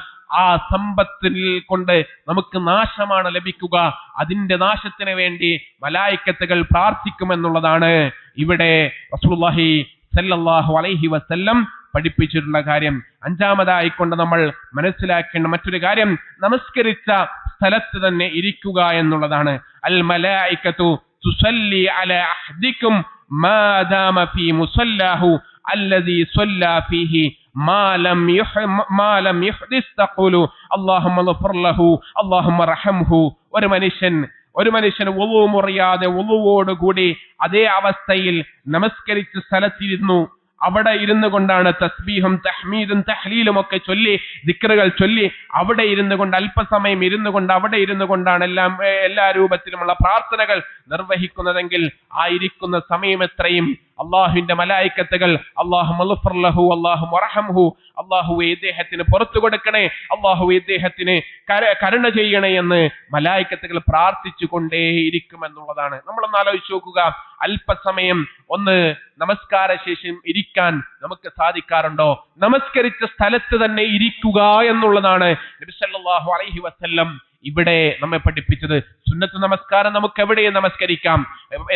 ആ സമ്പത്തിൽ കൊണ്ട് നമുക്ക് നാശമാണ് ലഭിക്കുക. അതിന്റെ നാശത്തിന് വേണ്ടി മലായിക്കത്തുകൾ പ്രാർത്ഥിക്കുമെന്നുള്ളതാണ് ഇവിടെ റസൂലുള്ളാഹി സല്ലല്ലാഹു അലൈഹി വസല്ലം പഠിപ്പിച്ചിട്ടുള്ള കാര്യം. അഞ്ചാമതായിക്കൊണ്ട് നമ്മൾ മനസ്സിലാക്കേണ്ട മറ്റൊരു കാര്യം, നമസ്കരിച്ച സ്ഥലത്ത് തന്നെ ഇരിക്കുക എന്നുള്ളതാണ്. അൽ മലായികതു തുസല്ലി അലാ അഹദികും മാ ദാമ ഫീ മുസല്ലാഹു الذي صلى فيه ما لم يحدث تقول اللهم اغفر له اللهم ارحمه. ഒരു മനുഷ്യൻ വുളു മുറിയാതെ വുളുവോടുകൂടി അതേ അവസ്ഥയിൽ നമസ്കരിച്ച സ്ഥലത്തിരുന്നു, അവിടെ ഇരുന്നു കൊണ്ടാണ് തസ്ബീഹും തഹ്മീദും തഹ്ലീലും ഒക്കെ ചൊല്ലി, ദിക്റുകൾ ചൊല്ലി, അവിടെ ഇരുന്നു കൊണ്ട് അല്പസമയം ഇരുന്നു കൊണ്ട് അവിടെ ഇരുന്നു കൊണ്ടാണ് എല്ലാ രൂപത്തിലുമുള്ള പ്രാർത്ഥനകൾ നിർവഹിക്കുന്നതെങ്കിൽ ആ ഇരിക്കുന്ന സമയം എത്രയും അള്ളാഹുവിന്റെ മലായിക്കത്തുകൾ അള്ളാഹുവേ ഇദ്ദേഹത്തിന് പുറത്തു കൊടുക്കണേ, അള്ളാഹുവേ ഇദ്ദേഹത്തിന് കരുണ ചെയ്യണേ എന്ന് മലായിക്കത്തുകൾ പ്രാർത്ഥിച്ചു കൊണ്ടേയിരിക്കുമെന്നുള്ളതാണ്. നമ്മളൊന്ന് ആലോചിച്ച് നോക്കുക, അല്പസമയം ഒന്ന് നമസ്കാര ശേഷം ഇരിക്കാൻ നമുക്ക് സാധിക്കാറുണ്ടോ? നമസ്കരിച്ച സ്ഥലത്ത് തന്നെ ഇരിക്കുക എന്നുള്ളതാണ് നബി സല്ലല്ലാഹു അലൈഹി വസല്ലം ഇവിടെ നമ്മെ പഠിപ്പിച്ചത്. സുന്നത്ത് നമസ്കാരം നമുക്ക് എവിടെയും നമസ്കരിക്കാം.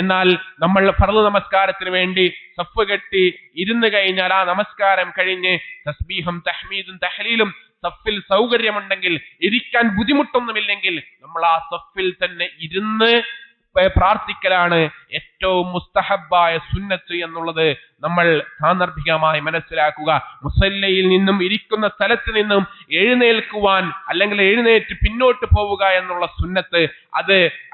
എന്നാൽ നമ്മൾ ഫർള് നമസ്കാരത്തിന് വേണ്ടി സഫ് കെട്ടി ഇരുന്ന് കഴിഞ്ഞാൽ ആ നമസ്കാരം കഴിഞ്ഞ് തസ്ബീഹും തഹ്മീദും തഹ്ലീലും സഫിൽ സൗകര്യമുണ്ടെങ്കിൽ, ഇരിക്കാൻ ബുദ്ധിമുട്ടൊന്നുമില്ലെങ്കിൽ നമ്മൾ ആ സഫിൽ തന്നെ ഇരുന്ന് പ്രാർത്ഥിക്കലാണ് ഏറ്റവും മുസ്തഹബായ സുന്നത്ത് എന്നുള്ളത് നമ്മൾ സാന്ദർഭികമായി മനസ്സിലാക്കുക. മുസല്ലയിൽ നിന്നും ഇരിക്കുന്ന സ്ഥലത്ത് നിന്നും എഴുന്നേൽക്കുവാൻ അല്ലെങ്കിൽ എഴുന്നേറ്റ് പിന്നോട്ട് പോവുക എന്നുള്ള സുന്നത്ത്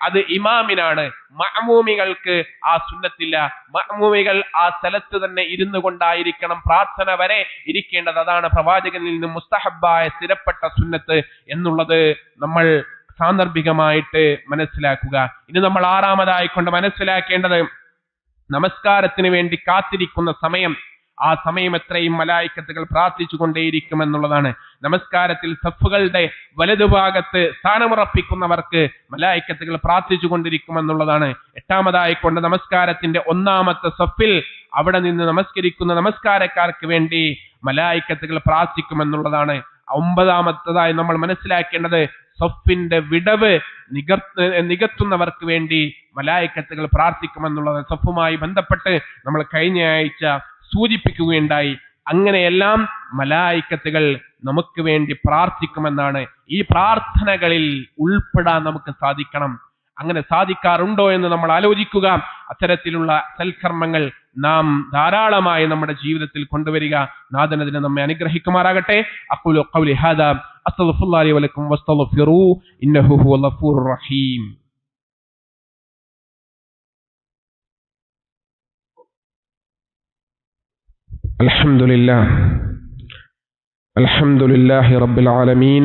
അത് ഇമാമിനാണ്. മഅ്മൂമികൾക്ക് ആ സുന്നത്തില്ല. മഅ്മൂമികൾ ആ സ്ഥലത്ത് തന്നെ ഇരുന്നു കൊണ്ടായിരിക്കണം പ്രാർത്ഥന വരെ ഇരിക്കേണ്ടത്. അതാണ് പ്രവാചകനിൽ നിന്നും മുസ്തഹബായ സ്ഥിരപ്പെട്ട സുന്നത്ത് എന്നുള്ളത് നമ്മൾ സാന്ദർഭികമായിട്ട് മനസ്സിലാക്കുക. ഇനി നമ്മൾ ആറാമതായിക്കൊണ്ട് മനസ്സിലാക്കേണ്ടത് നമസ്കാരത്തിന് വേണ്ടി കാത്തിരിക്കുന്ന സമയം. ആ സമയം എത്രയും മലായിക്കത്തുകൾ പ്രാർത്ഥിച്ചു കൊണ്ടേയിരിക്കുമെന്നുള്ളതാണ്. നമസ്കാരത്തിൽ സഫുകളുടെ വലതുഭാഗത്ത് സ്ഥാനമുറപ്പിക്കുന്നവർക്ക് മലായിക്കത്തുകൾ പ്രാർത്ഥിച്ചു കൊണ്ടിരിക്കുമെന്നുള്ളതാണ്. എട്ടാമതായിക്കൊണ്ട് നമസ്കാരത്തിന്റെ ഒന്നാമത്തെ സഫിൽ അവിടെ നിന്ന് നമസ്കരിക്കുന്ന നമസ്കാരക്കാർക്ക് വേണ്ടി മലായിക്കത്തുകൾ പ്രാർത്ഥിക്കുമെന്നുള്ളതാണ്. ഒമ്പതാമത്തതായി നമ്മൾ മനസ്സിലാക്കേണ്ടത് സഫിന്റെ വിടവ് നികത്തുന്നവർക്ക് വേണ്ടി മലായിക്കത്തുകൾ പ്രാർത്ഥിക്കുമെന്നുള്ളത്. സഫുമായി ബന്ധപ്പെട്ട് നമ്മൾ കഴിഞ്ഞ ആഴ്ച സൂചിപ്പിക്കുകയുണ്ടായി. അങ്ങനെയെല്ലാം മലായിക്കത്തുകൾ നമുക്ക് വേണ്ടി പ്രാർത്ഥിക്കുമെന്നാണ്. ഈ പ്രാർത്ഥനകളിൽ ഉൾപ്പെടാൻ നമുക്ക് സാധിക്കണം. അങ്ങനെ സാധിക്കാറുണ്ടോ എന്ന് നമ്മൾ ആലോചിക്കുക. അത്തരത്തിലുള്ള സൽക്കർമ്മങ്ങൾ നാം ധാരാളമായി നമ്മുടെ ജീവിതത്തിൽ കൊണ്ടുവരിക. നാഥൻ അതിനെ നമ്മെ അനുഗ്രഹിക്കുമാറാകട്ടെ. അഖൂലു ഖൗലി ഹാദാ അസ്തഗ്ഫിറുല്ലാഹി ലി വലക്കും വസ്തഗ്ഫിറൂ ഇന്നഹു ഹുവൽ ഗഫൂറുർ റഹീം. അൽഹംദുലില്ലാഹി റബ്ബിൽ ആലമീൻ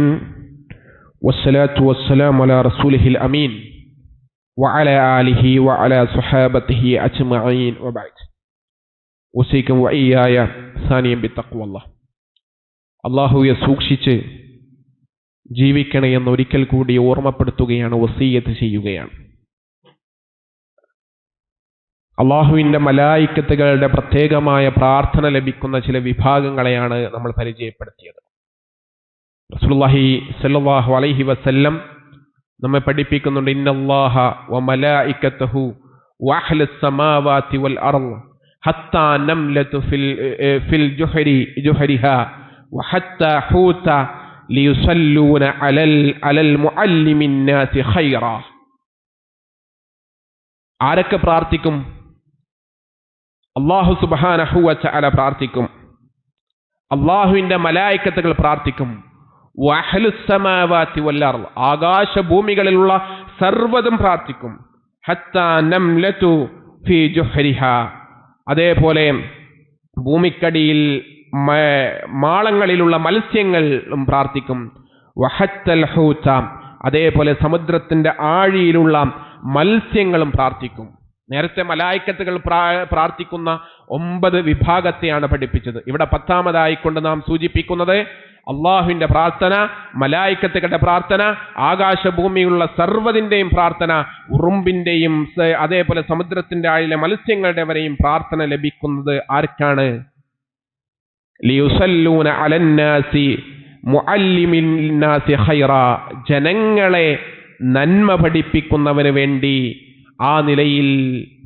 വസ്സലാത്തു വസ്സലാമു അലാ റസൂലിഹിൽ അമീൻ വഅലാ ആലിഹി വഅലാ സ്വഹാബത്തിഹി അജ്മഈൻ വബഅദ്. ഉസീക്കും വഇയ്യായ സാനിയം ബിത്തഖ്വല്ലാഹ്. അല്ലാഹുവെ സൂക്ഷിച്ച് ജീവിക്കണേ എന്ന് ഒരിക്കൽ കൂടി ഓർമ്മപ്പെടുത്തുകയാണ്, വസിയ്യത്ത് ചെയ്യുകയാണ്. അള്ളാഹുവിന്റെ മലായിക്കത്തുകളുടെ പ്രത്യേകമായ പ്രാർത്ഥന ലഭിക്കുന്ന ചില വിഭാഗങ്ങളെയാണ് നമ്മൾ പരിചയപ്പെടുത്തിയത്. റസൂലുള്ളാഹി സ്വല്ലല്ലാഹു അലൈഹി വസല്ലം നമ്മെ പഠിപ്പിക്കുന്നുണ്ട്, ഇന്നല്ലാഹ വ മലായിക്കത്തുഹു വ അഹ്ലസ് സമാവാതി വൽ അർള് ഹത്താ നംലതു ഫിൽ ജുഹരിഹാ വ ഹത്താ ഹൂത ലിയുസല്ലൂന അലൽ മുഅല്ലിമിൻ നാസി ഖൈറാ. ആരൊക്കെ പ്രാർത്ഥിക്കും? അല്ലാഹു സുബ്ഹാനഹു വ തആല പ്രാർത്ഥിക്കും. അല്ലാഹുവിന്റെ മലായിക്കത്തുകൾ പ്രാർത്ഥിക്കും. വഅഹ്ലുസ് സമാവാതി വൽ അർള്, ആകാശഭൂമികളിലുള്ള സർവ്വതും പ്രാർത്ഥിക്കും. ഹത്താ നംലതു ഫീ ജുഹരിഹാ, അതേപോലെ ഭൂമിക്കടിയിൽ മാളങ്ങളിലുള്ള മത്സ്യങ്ങളും പ്രാർത്ഥിക്കും. വഹത്തൽ ഹൂത, അതേപോലെ സമുദ്രത്തിന്റെ ആഴിയിലുള്ള മത്സ്യങ്ങളും പ്രാർത്ഥിക്കും. നേരത്തെ മലായിക്കത്തുകൾ പ്രാർത്ഥിക്കുന്ന 9 വിഭാഗത്തെയാണ് പഠിപ്പിച്ചത്. ഇവിടെ 10ാമതായിക്കൊണ്ട് നാം സൂചിപ്പിക്കുന്നത് അള്ളാഹുവിന്റെ പ്രാർത്ഥന, മലായിക്കത്തുകളുടെ പ്രാർത്ഥന, ആകാശഭൂമിയുള്ള സർവ്വതിന്റെയും പ്രാർത്ഥന, ഉറുമ്പിന്റെയും അതേപോലെ സമുദ്രത്തിന്റെ ആഴിയിലെ മത്സ്യങ്ങളുടെ വരെയും പ്രാർത്ഥന ലഭിക്കുന്നത് ആർക്കാണ്? ലിയുസല്ലൂന അലന്നാസി മുഅല്ലിമിൻ നാസി ഖൈറാ, ജനങ്ങളെ നന്മ പഠിപ്പിക്കുന്നവന് വേണ്ടി ആ നിലയിൽ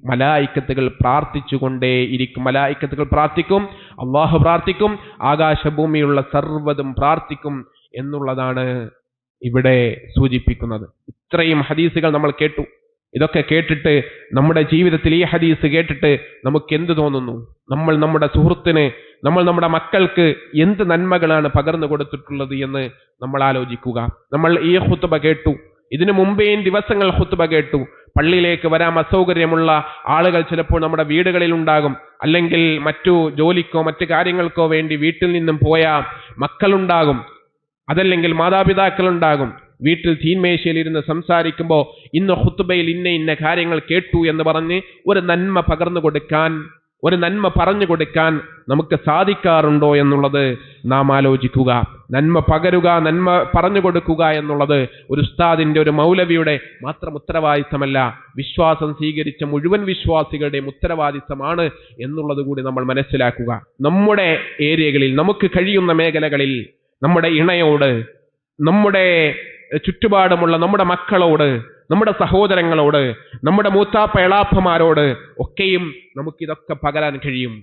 മലായിക്കത്തുകൾ പ്രാർത്ഥിച്ചുകൊണ്ടേയിരിക്കും. മലായിക്കത്തുകൾ പ്രാർത്ഥിക്കും, അള്ളാഹു പ്രാർത്ഥിക്കും, ആകാശഭൂമിയുള്ള സർവ്വതും പ്രാർത്ഥിക്കും എന്നുള്ളതാണ് ഇവിടെ സൂചിപ്പിക്കുന്നത്. ഇത്രയും ഹദീസുകൾ നമ്മൾ കേട്ടു. ഇതൊക്കെ കേട്ടിട്ട് നമ്മുടെ ജീവിതത്തിൽ ഈ ഹദീസ് കേട്ടിട്ട് നമുക്ക് എന്ത് തോന്നുന്നു? നമ്മൾ നമ്മുടെ സുഹൃത്തിന്, നമ്മൾ നമ്മുടെ മക്കൾക്ക് എന്ത് നന്മകളാണ് പകർന്നു കൊടുത്തിട്ടുള്ളത് എന്ന് നമ്മൾ ആലോചിക്കുക. നമ്മൾ ഈ ഖുത്ബ കേട്ടു, ഇതിനു മുമ്പേയും ദിവസങ്ങൾ ഖുത്ബ കേട്ടു. പള്ളിയിലേക്ക് വരാൻ അസൗകര്യമുള്ള ആളുകൾ ചിലപ്പോൾ നമ്മുടെ വീടുകളിൽ ഉണ്ടാകും, അല്ലെങ്കിൽ മറ്റു ജോലിക്കോ മറ്റു കാര്യങ്ങൾക്കോ വേണ്ടി വീട്ടിൽ നിന്നും പോയ മക്കളുണ്ടാകും, അതല്ലെങ്കിൽ മാതാപിതാക്കളുണ്ടാകും. വീട്ടിൽ തീന്മേശയിൽ ഇരുന്ന് സംസാരിക്കുമ്പോൾ ഇന്ന് ഖുത്ബയിൽ ഇന്ന കാര്യങ്ങൾ കേട്ടു എന്ന് പറഞ്ഞ് ഒരു നന്മ പകർന്നു കൊടുക്കാൻ ഒരു നന്മ പറഞ്ഞു കൊടുക്കാൻ നമുക്ക് സാധിക്കാറുണ്ടോ എന്നുള്ളത് നാം ആലോചിക്കുക. നന്മ പകരുക, നന്മ പറഞ്ഞു കൊടുക്കുക എന്നുള്ളത് ഒരു ഉസ്താദിന്റെ, ഒരു മൗലവിയുടെ മാത്രം ഉത്തരവാദിത്തമല്ല, വിശ്വാസം സ്വീകരിച്ച മുഴുവൻ വിശ്വാസികളുടെയും ഉത്തരവാദിത്തമാണ് എന്നുള്ളത് കൂടി നമ്മൾ മനസ്സിലാക്കുക. നമ്മുടെ ഏരിയകളിൽ, നമുക്ക് കഴിയുന്ന മേഖലകളിൽ നമ്മുടെ ഇണയോട്, നമ്മുടെ ചുറ്റുപാടുമുള്ള നമ്മുടെ മക്കളോട്, നമ്മുടെ സഹോദരങ്ങളോട്, നമ്മുടെ മൂത്താപ്പ എളാപ്പമാരോട് ഒക്കെയും നമുക്കിതൊക്കെ പകരാൻ കഴിയും.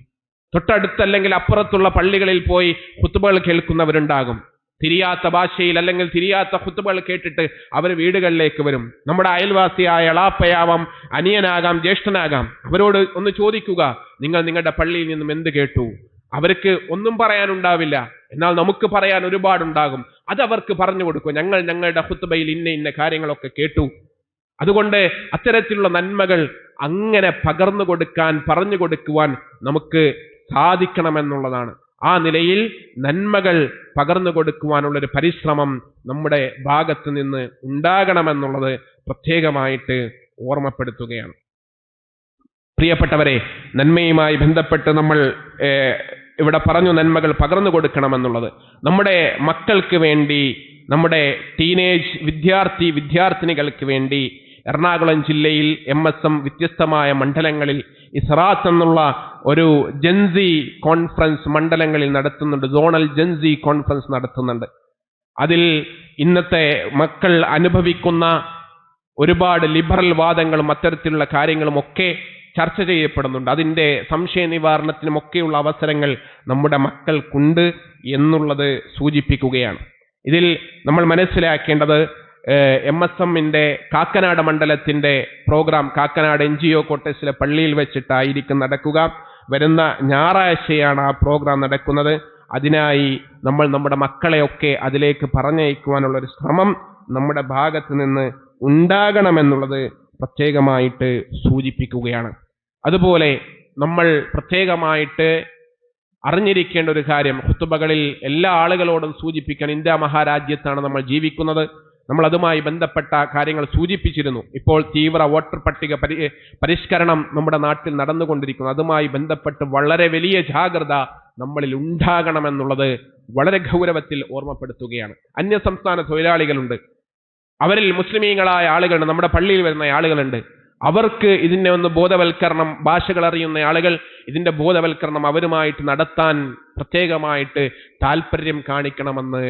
തൊട്ടടുത്തല്ലെങ്കിൽ അപ്പുറത്തുള്ള പള്ളികളിൽ പോയി ഖുത്ബകൾ കേൾക്കുന്നവരുണ്ടാകും. തിരിയാത്ത ഭാഷയിൽ അല്ലെങ്കിൽ തിരിയാത്ത ഖുത്ബകൾ കേട്ടിട്ട് അവർ വീടുകളിലേക്ക് വരും. നമ്മുടെ അയൽവാസിയായ എളാപ്പയാവാം, അനിയനാകാം, ജ്യേഷ്ഠനാകാം. അവരോട് ഒന്ന് ചോദിക്കുക, നിങ്ങൾ നിങ്ങളുടെ പള്ളിയിൽ നിന്നും എന്ത് കേട്ടു? അവർക്ക് ഒന്നും പറയാനുണ്ടാവില്ല, എന്നാൽ നമുക്ക് പറയാൻ ഒരുപാടുണ്ടാകും. അത് അവർക്ക് പറഞ്ഞു കൊടുക്കും. ഞങ്ങൾ ഞങ്ങളുടെ ഖുത്ബയിൽ ഇന്ന ഇന്ന കാര്യങ്ങളൊക്കെ കേട്ടു. അതുകൊണ്ട് അത്തരത്തിലുള്ള നന്മകൾ അങ്ങനെ പകർന്നു കൊടുക്കാൻ, പറഞ്ഞു കൊടുക്കുവാൻ നമുക്ക് സാധിക്കണമെന്നുള്ളതാണ്. ആ നിലയിൽ നന്മകൾ പകർന്നു കൊടുക്കുവാനുള്ളൊരു പരിശ്രമം നമ്മുടെ ഭാഗത്ത് നിന്ന് ഉണ്ടാകണമെന്നുള്ളത് പ്രത്യേകമായിട്ട് ഓർമ്മപ്പെടുത്തുകയാണ്. പ്രിയപ്പെട്ടവരെ, നന്മയുമായി ബന്ധപ്പെട്ട് നമ്മൾ ഇവിടെ പറഞ്ഞു നന്മകൾ പകർന്നു കൊടുക്കണമെന്നുള്ളത്. നമ്മുടെ മക്കൾക്ക് വേണ്ടി, നമ്മുടെ ടീനേജ് വിദ്യാർത്ഥിനികൾക്ക് വേണ്ടി എറണാകുളം ജില്ലയിൽ MSM വ്യത്യസ്തമായ മണ്ഡലങ്ങളിൽ ഇസ്റാത്ത് എന്നുള്ള ഒരു ജൻസി കോൺഫറൻസ് മണ്ഡലങ്ങളിൽ നടത്തുന്നുണ്ട്. സോണൽ ജൻസി കോൺഫറൻസ് നടത്തുന്നുണ്ട്. അതിൽ ഇന്നത്തെ മക്കൾ അനുഭവിക്കുന്ന ഒരുപാട് ലിബറൽ വാദങ്ങളും അത്തരത്തിലുള്ള കാര്യങ്ങളും ഒക്കെ ചർച്ച ചെയ്യപ്പെടുന്നുണ്ട്. അതിൻ്റെ സംശയ നിവാരണത്തിനുമൊക്കെയുള്ള അവസരങ്ങൾ നമ്മുടെ മക്കൾക്കുണ്ട് എന്നുള്ളത് സൂചിപ്പിക്കുകയാണ്. ഇതിൽ നമ്മൾ മനസ്സിലാക്കേണ്ടത് MSMന്റെ കാക്കനാട് മണ്ഡലത്തിന്റെ പ്രോഗ്രാം കാക്കനാട് NGO കോട്ടേഴ്സിലെ പള്ളിയിൽ വെച്ചിട്ടായിരിക്കും നടക്കുക. വരുന്ന ഞായറാഴ്ചയാണ് ആ പ്രോഗ്രാം നടക്കുന്നത്. അതിനായി നമ്മൾ നമ്മുടെ മക്കളെയൊക്കെ അതിലേക്ക് പറഞ്ഞയക്കുവാനുള്ള ഒരു ശ്രമം നമ്മുടെ ഭാഗത്ത് നിന്ന് ഉണ്ടാകണമെന്നുള്ളത് പ്രത്യേകമായിട്ട് സൂചിപ്പിക്കുകയാണ്. അതുപോലെ നമ്മൾ പ്രത്യേകമായിട്ട് അറിഞ്ഞിരിക്കേണ്ട ഒരു കാര്യം, ഖുത്ബകളിൽ എല്ലാ ആളുകളോടും സൂചിപ്പിക്കാൻ, ഇന്ത്യ മഹാരാജ്യത്താണ് നമ്മൾ ജീവിക്കുന്നത്. നമ്മൾ അതുമായി ബന്ധപ്പെട്ട കാര്യങ്ങൾ സൂചിപ്പിച്ചിരുന്നു. ഇപ്പോൾ തീവ്ര വോട്ടർ പട്ടിക പരിഷ്കരണം നമ്മുടെ നാട്ടിൽ നടന്നുകൊണ്ടിരിക്കുന്നു. അതുമായി ബന്ധപ്പെട്ട് വളരെ വലിയ ജാഗ്രത നമ്മളിൽ ഉണ്ടാകണമെന്നുള്ളത് വളരെ ഗൗരവത്തിൽ ഓർമ്മപ്പെടുത്തുകയാണ്. അന്യസംസ്ഥാന തൊഴിലാളികളുണ്ട്, അവരിൽ മുസ്ലിമീങ്ങളായ ആളുകളുണ്ട്, നമ്മുടെ പള്ളിയിൽ വരുന്ന ആളുകളുണ്ട്. അവർക്ക് ഇതിൻ്റെ ഒന്ന് ബോധവൽക്കരണം, ഭാഷകൾ അറിയുന്ന ആളുകൾ ഇതിൻ്റെ ബോധവൽക്കരണം അവരുമായിട്ട് നടത്താൻ പ്രത്യേകമായിട്ട് താല്പര്യം കാണിക്കണമെന്ന്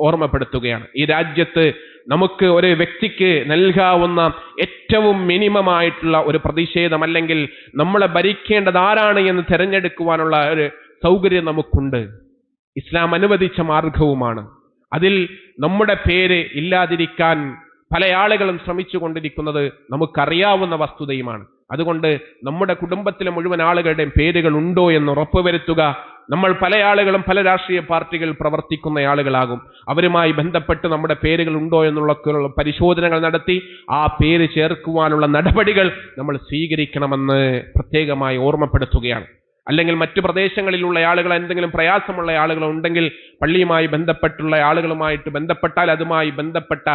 ഓർമ്മപ്പെടുത്തുകയാണ്. ഈ രാജ്യത്ത് നമുക്ക് ഒരു വ്യക്തിക്ക് നൽകാവുന്ന ഏറ്റവും മിനിമമായിട്ടുള്ള ഒരു പ്രതിഷേധം, അല്ലെങ്കിൽ നമ്മളെ ഭരിക്കേണ്ടത് ആരാണ് എന്ന് തിരഞ്ഞെടുക്കുവാനുള്ള ഒരു സൗകര്യം നമുക്കുണ്ട്. ഇസ്ലാം അനുവദിച്ച മാർഗവുമാണ്. അതിൽ നമ്മുടെ പേര് ഇല്ലാതിരിക്കാൻ പല ആളുകളും ശ്രമിച്ചു കൊണ്ടിരിക്കുന്നത് നമുക്കറിയാവുന്ന വസ്തുതയുമാണ്. അതുകൊണ്ട് നമ്മുടെ കുടുംബത്തിലെ മുഴുവൻ ആളുകളുടെയും പേരുകൾ ഉണ്ടോ എന്ന് ഉറപ്പുവരുത്തുക. നമ്മൾ പല ആളുകളും പല രാഷ്ട്രീയ പാർട്ടികൾ പ്രവർത്തിക്കുന്ന ആളുകളാകും. അവരുമായി ബന്ധപ്പെട്ട് നമ്മുടെ പേരുകൾ ഉണ്ടോ എന്നുള്ള പരിശോധനകൾ നടത്തി ആ പേര് ചേർക്കുവാനുള്ള നടപടികൾ നമ്മൾ സ്വീകരിക്കണമെന്ന് പ്രത്യേകമായി ഓർമ്മപ്പെടുത്തുകയാണ്. അല്ലെങ്കിൽ മറ്റു പ്രദേശങ്ങളിലുള്ള ആളുകൾ, എന്തെങ്കിലും പ്രയാസമുള്ള ആളുകൾ ഉണ്ടെങ്കിൽ പള്ളിയുമായി ബന്ധപ്പെട്ടുള്ള ആളുകളുമായിട്ട് ബന്ധപ്പെട്ടാൽ അതുമായി ബന്ധപ്പെട്ട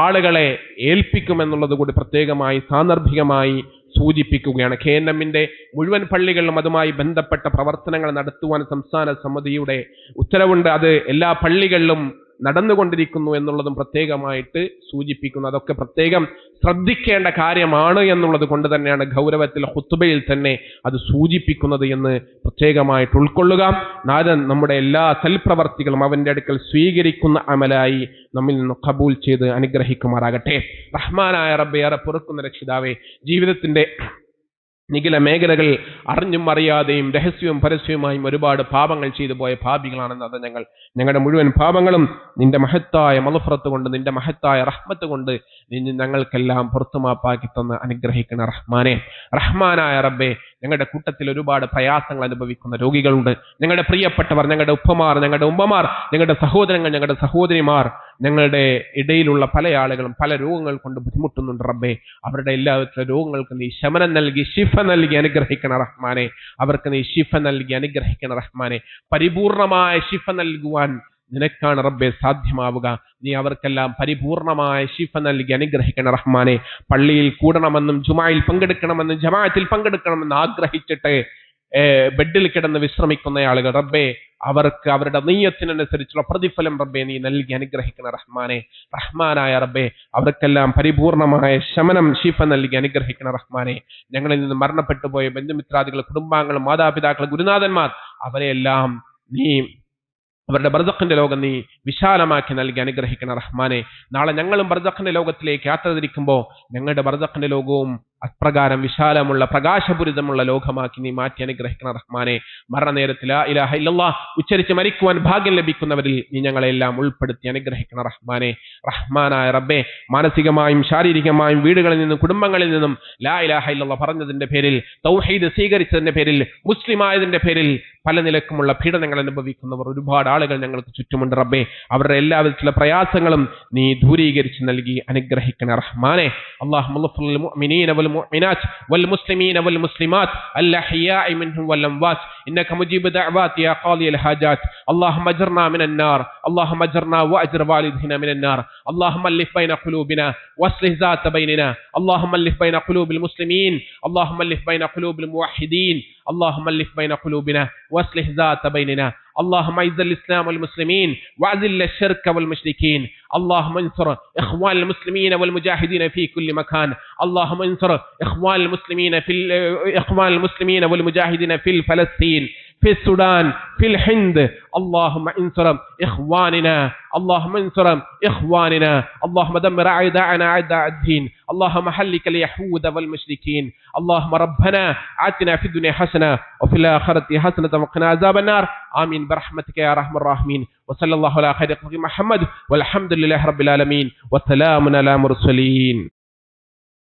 ആളുകളെ ഏൽപ്പിക്കുമെന്നുള്ളത് കൂടി പ്രത്യേകമായി സാന്ദർഭികമായി സൂചിപ്പിക്കുകയാണ്. KNMന്റെ മുഴുവൻ പള്ളികളിലും അതുമായി ബന്ധപ്പെട്ട പ്രവർത്തനങ്ങൾ നടത്തുവാൻ സംസ്ഥാന സമിതിയുടെ ഉത്തരവുണ്ട്. അത് എല്ലാ പള്ളികളിലും നടന്നുകൊണ്ടിരിക്കുന്നു എന്നുള്ളതും പ്രത്യേകമായിട്ട് സൂചിപ്പിക്കുന്നു. അതൊക്കെ പ്രത്യേകം ശ്രദ്ധിക്കേണ്ട കാര്യമാണ് എന്നുള്ളത് കൊണ്ട് തന്നെയാണ് ഗൗരവത്തിൽ ഖുത്ബയിൽ തന്നെ അത് സൂചിപ്പിക്കുന്നത് എന്ന് പ്രത്യേകമായിട്ട് ഉൾക്കൊള്ളുക. നാഥൻ നമ്മുടെ എല്ലാ സൽപ്രവർത്തികളും അവന്റെ അടുക്കൽ സ്വീകരിക്കുന്ന അമലായി നമ്മിൽ നിന്ന് ഖബൂൽ ചെയ്ത് അനുഗ്രഹിക്കുമാറാകട്ടെ. റഹ്മാനായ റബ്ബേ, ഏറെ പൊറുക്കുന്ന രക്ഷിതാവേ, ജീവിതത്തിന്റെ നിഖില മേഖലകൾ അറിഞ്ഞും അറിയാതെയും രഹസ്യവും പരസ്യവുമായും ഒരുപാട് പാപങ്ങൾ ചെയ്തു പോയ പാപികളാണെന്ന് അത് ഞങ്ങളുടെ മുഴുവൻ പാപങ്ങളും നിന്റെ മഹത്തായ മഗ്ഫിറത്ത് കൊണ്ട്, നിന്റെ മഹത്തായ റഹ്മത്ത് കൊണ്ട് ഞങ്ങൾക്കെല്ലാം പുറത്തുമാപ്പാക്കി തന്ന് അനുഗ്രഹിക്കുന്ന റഹ്മാനെ. റഹ്മാനായ റബ്ബേ, ഞങ്ങളുടെ കൂട്ടത്തിൽ ഒരുപാട് പ്രയാസങ്ങൾ അനുഭവിക്കുന്ന രോഗികളുണ്ട്. ഞങ്ങളുടെ പ്രിയപ്പെട്ടവർ, ഞങ്ങളുടെ ഉപ്പമാർ, ഞങ്ങളുടെ ഉമ്മമാർ, ഞങ്ങളുടെ സഹോദരങ്ങൾ, ഞങ്ങളുടെ സഹോദരിമാർ, ഞങ്ങളുടെ ഇടയിലുള്ള പല ആളുകളും പല രോഗങ്ങൾ കൊണ്ട് ബുദ്ധിമുട്ടുന്നുണ്ട് റബ്ബേ. അവരുടെ എല്ലാവരുടെ രോഗങ്ങൾക്ക് നീ ശമനം നൽകി ശിഫ നൽകി അനുഗ്രഹിക്കണ റഹ്മാനെ. അവർക്ക് നീ ശിഫ നൽകി അനുഗ്രഹിക്കണ റഹ്മാനെ. പരിപൂർണമായ ശിഫ നൽകുവാൻ നിനക്കാണ് റബ്ബെ സാധ്യമാവുക. നീ അവർക്കെല്ലാം പരിപൂർണമായ ശിഫ നൽകി അനുഗ്രഹിക്കണ റഹ്മാനെ. പള്ളിയിൽ കൂടണമെന്നും ജുമായിൽ പങ്കെടുക്കണമെന്നും ജമാഅത്തിൽ പങ്കെടുക്കണമെന്ന് ആഗ്രഹിച്ചിട്ട് ബെഡിൽ കിടന്ന് വിശ്രമിക്കുന്ന ആളുകൾ റബ്ബേ അവർക്ക് അവരുടെ നീയത്തിനനുസരിച്ചുള്ള പ്രതിഫലം റബ്ബേ നീ നൽകി അനുഗ്രഹിക്കണ റഹ്മാനെ. റഹ്മാനായ റബ്ബേ അവർക്കെല്ലാം പരിപൂർണമായ ശമനം ശിഫ നൽകി അനുഗ്രഹിക്കണ റഹ്മാനെ. ഞങ്ങളിൽ നിന്ന് മരണപ്പെട്ടു പോയ ബന്ധുമിത്രാദികൾ, കുടുംബാംഗങ്ങൾ, മാതാപിതാക്കൾ, ഗുരുനാഥന്മാർ അവരെല്ലാം നീ അവരുടെ ബർസഖിന്റെ ലോകം നീ വിശാലമാക്കി നൽകി അനുഗ്രഹിക്കണ റഹ്മാനെ. നാളെ ഞങ്ങളും ബർസഖിന്റെ ലോകത്തിലേക്ക് യാത്ര തിരിക്കുമ്പോൾ ഞങ്ങളുടെ ബർസഖിന്റെ ലോകവും അപ്രകാരം വിശാലമുള്ള പ്രകാശപൂരിതമുള്ള ലോകമാക്കി നീ മാറ്റി അനുഗ്രഹിക്കണ റഹ്മാനെ. മരണനേരത്തിൽ ലാ ഇലാഹ ഇല്ലല്ലാഹ് ഉച്ചരിച്ച് മരിക്കുവാൻ ഭാഗ്യം ലഭിക്കുന്നവരിൽ നീ ഞങ്ങളെല്ലാം ഉൾപ്പെടുത്തി അനുഗ്രഹിക്കണ റഹ്മാനെ. റഹ്മാനായ റബ്ബേ മാനസികമായും ശാരീരികമായും വീടുകളിൽ നിന്നും കുടുംബങ്ങളിൽ നിന്നും ലാ ഇലാഹ ഇല്ലല്ലാഹ് പറഞ്ഞതിന്റെ പേരിൽ, തൗഹീദ് സ്വീകരിച്ചതിന്റെ പേരിൽ, മുസ്ലിം ആയതിന്റെ പേരിൽ പല നിലക്കുമുള്ള പീഡനങ്ങൾ അനുഭവിക്കുന്നവർ ഒരുപാട് ആളുകൾ ഞങ്ങൾക്ക് ചുറ്റുമുണ്ട് റബ്ബേ. അവരുടെ എല്ലാവിധത്തിലുള്ള പ്രയാസങ്ങളും നീ ദൂരീകരിച്ച് നൽകി അനുഗ്രഹിക്കണ റഹ്മാനെ. അല്ലാഹുമ്മ ഗ്ഫിർ ലിൽ മുഅ്മിനീന വൽ മുഅ്മിനാത്ത് വൽ മുസ്ലിമീന വൽ മുസ്ലിമാത്ത് അൽഅഹ്യാഇ മിൻഹും വൽ അംവാത്ത് ഇന്നക മുജീബു ദഅവാതി യാ ഖാദിയൽ ഹാജാത്ത്. اللهم اجرنا من النار، اللهم اجرنا واجر والدينا من النار. اللهم الف بين قلوبنا واصلح ذات بيننا. اللهم الف بين قلوب المسلمين، اللهم الف بين قلوب الموحدين. اللهم الف بين قلوبنا واصلح ذات بيننا. اللهم اعز الاسلام والمسلمين واذل الشرك والمشركين. اللهم انصر اخوان المسلمين والمجاهدين في كل مكان. اللهم انصر اخوان المسلمين والمجاهدين في فلسطين، في السودان، في الهند. اللهم انصر إخواننا، اللهم انصر إخواننا. اللهم دمر أعداءنا أعداء الدين. اللهم هلك اليهود والمشركين. اللهم ربنا آتنا في الدنيا حسنة وفي الآخرة حسنة وقنا عذاب النار. آمين برحمتك يا أرحم الراحمين. وصلى الله على خير خلق محمد والحمد لله رب العالمين والسلام على المرسلين.